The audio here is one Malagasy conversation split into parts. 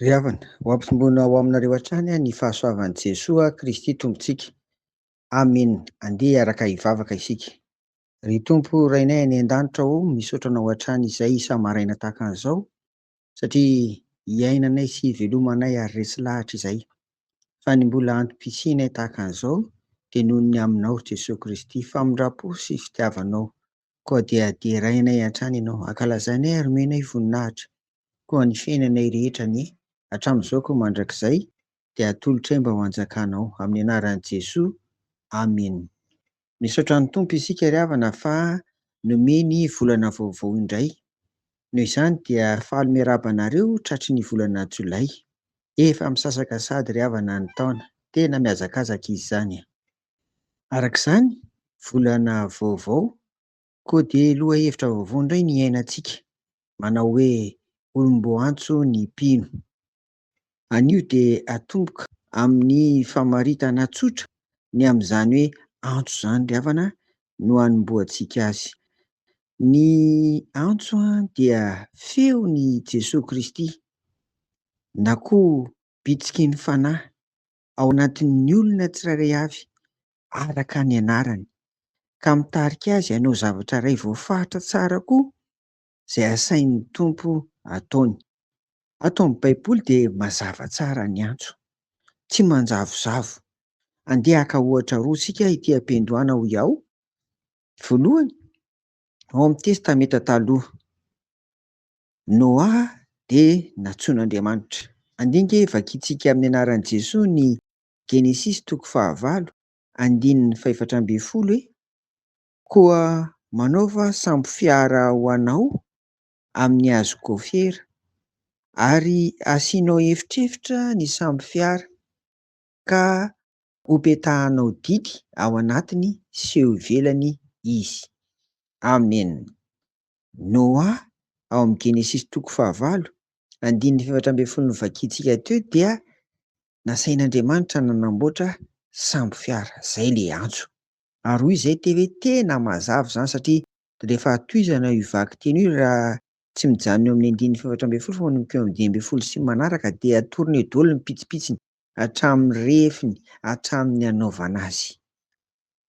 Ry havana, ho ampitomboina ao aminareo hatrany ny fahasoavan'i Jesoa Kristy Tompontsika. Amina. Andeha hiaraka hivavaka isika. Ry Tompo Rainay any an-danitra ao, misaotra anao hatrany izay isa-maraina tahaka an'izao, satria hiainanay sy hivelomanay ary resy lahatra izay. Fa ny mbola antom-pisianay tahaka an'izao dia noho ny aminao Jesoa Kristy famindrapo sy fitiavanao. Koa dia derainay hatrany ianao, ankalazanay ary omenay voninahitra. Koa ny fiainanay rehetra ny hatramin'izao koa mandrakizay dia atolotra mba ho anjakanao amin'ny anaran'i Jesoa. Amen. Misaotra ny Tompo isika ry havana fa nomeny volana vaovao indray. Noho izany dia faly miarabanareo tratry ny volana Jolay. Efa misasaka sady ry havana ny taona. Tena mihazakazaka izy izany. Arak'izany, volana vaovao, koa dia loha hevitra vaovao indray ny iainantsika. Manao hoe olom-boantso ny mpino. Anio dia atomboka amin'ny famaritana tsotra ny amin'izany hoe antso izany ry havana no hanombohantsika azy. Ny antso dia feon'i Jesoa Kristy na koa bitsiky ny fanahy ao anatin'ny olona tsirairay avy araka ny anarany, ka mitarika azy hanao zavatra iray voafaritra tsara koa izay asain'ny Tompo ataony. Ato amin'ny Baiboly dia mazava tsara ny antso, tsy manjavozavo. Andeha haka ohatra roa isika ity ampiandohana hoy aho. Voalohany, ao amin'ny testameta taloha, Noa dia natsoin'Andriamanitra. Andinika vakiantsika amin'ny anaran'i Jesoa ny Genesis 9:9 hoe koa manaova sambo fiara ho anao amin'ny hazo gôfera ary asianao efitrefitra ny sambo fiara ka hopetahanao didy ao anatiny sy eo ivelany izy. Amen. Noa ao amin'ny Genesis 9:9 no vakiantsika teo dia nasain'Andriamanitra nanamboatra sambo fiara, izay le antso. Ary hoy izay teo hoe tena mazava izany satria rehefa tohizana io vaky teny io raha tsy mijanona eo amin'ny 9:7 fa manomboka eo amin'ny 10 sy manaraka dia atorony eo daholo ny pitsipitsiny hatramin'ny refiny, hatramin'ny hanaovana azy.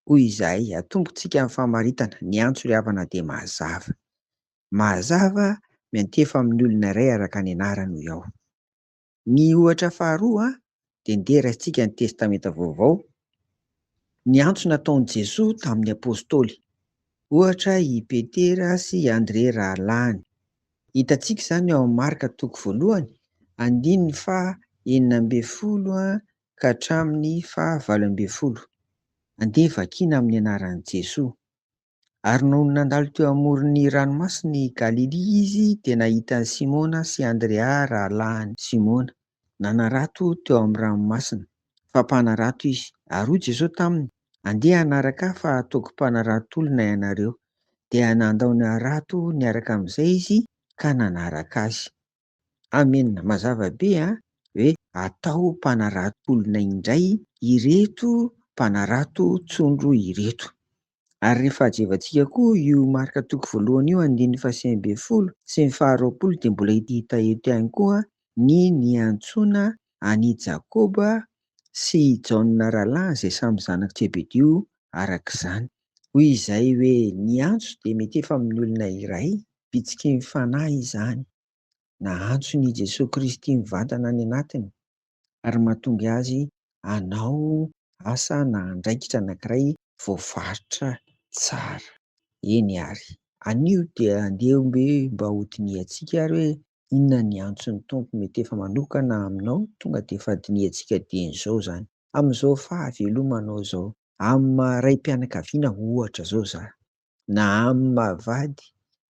Hoy izahay, atombokantsika amin'ny famaritana, ny antso ry havana dia mazava. Mazava miantefa amin'ny olona iray araka ny anarany hoy aho. Ny ohatra faharoa dia ndeha raisitsika ny testameta vaovao. Ny antso nataon'i Jesoa tamin'ny apôstôly, ohatra i Petera sy i Andre rahalahiny. Hitantsika izany ao amin'ny Marka 1:9 ka hatramin'ny 12. Andeha vakiana amin'ny anaran'i Jesoa. Ary noho nandalo teo amoron'ny ranomasiny Galili izy dia nahita Simona sy Andrea rahalahiny Simona nanarato teo amin'ny ranomasina. Fa mpanarato izy. Ary hoy Jesoa taminy, andeha hanaraka ahy fa ataoko mpanarato-olona ianareo. Dia nandao naharato niaraka amin'izay izy ka nanaraka azy. Amen. Mazava be hoe atao mpanarato-olona indray ireto mpanarato tsondro ireto. Ary rehefa hajevantsika koa io Marka 1:1 io 15 sy 20 dia mbola hita eto ihany koa ny niantsoana ani Jakoba sy Jaona rahalahy izay samy zanak'i Jebedio arak'izany. Hoy izay hoe ny antso dia mety efa amin'ny olona iray, bitsiky ny fanahy izany. Nahantson'i Jesoa Kristy mivantana any anatiny ary mahatonga azy hanao asa na andraikitra anankiray voafaritra tsara. Eny ary. Anio dia andeha mba ho dinihantsika ary hoe inona ny antson'ny Tompo mety efa manokana aminao tonga dia efa dinihantsika dieny izao izany. Amin'izao fahavelomanao izao, amin'ny maha-raim-pianakaviana ohatra izao izany, na amin'ny mahavady,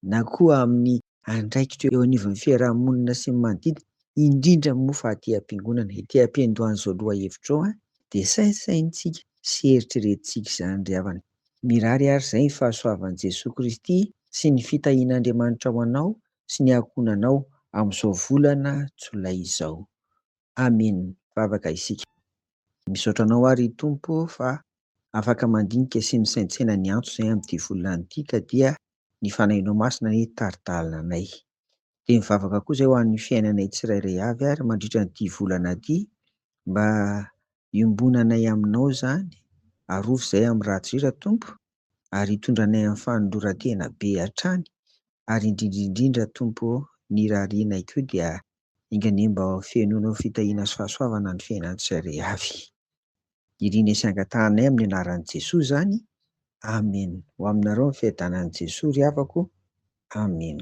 na koa amin'ny andraikitra eo anivon'ny fiarahamonina sy ny manodidina, indrindra moa fa aty am-piangonana, ity ampiandohana izao lohahevitra izao dia saintsika sy eritreretintsika izany ry havana. Mirary ary izay ny fahasoavan'i Jesoa Kristy sy ny fitahian'Andriamanitra ho anao sy ny ankonanao amin'izao volana Jolay izao. Amen. Vavaka isika. Misaotra anao ary Tompo fa afaka mandinika sy misaintsaina ny antso izay amin'ity volana ity ka dia ny fanahinao masina ny taridalina anay. De mivavaka kosa ho an'ny fiainanay tsirairay avy ary mandritra an'ity volana ity mba iombonanay aminao zany, arovy izay amin'ny ratsy ira Tompo, ary hitondranay amin'ny fanondroran-tena be hatrany, ary indrindra indrindra Tompo ny rarianay koa dia ingany mba fenoanao fitahiana sy fahasoavana ny fiainan'ny tsirairay avy. Iriana sy angatahanay amin'ny anaran'i Jesoa izany. Amen. Ho aminareo ny fiadanan'i Jesoa ry havako. Amen.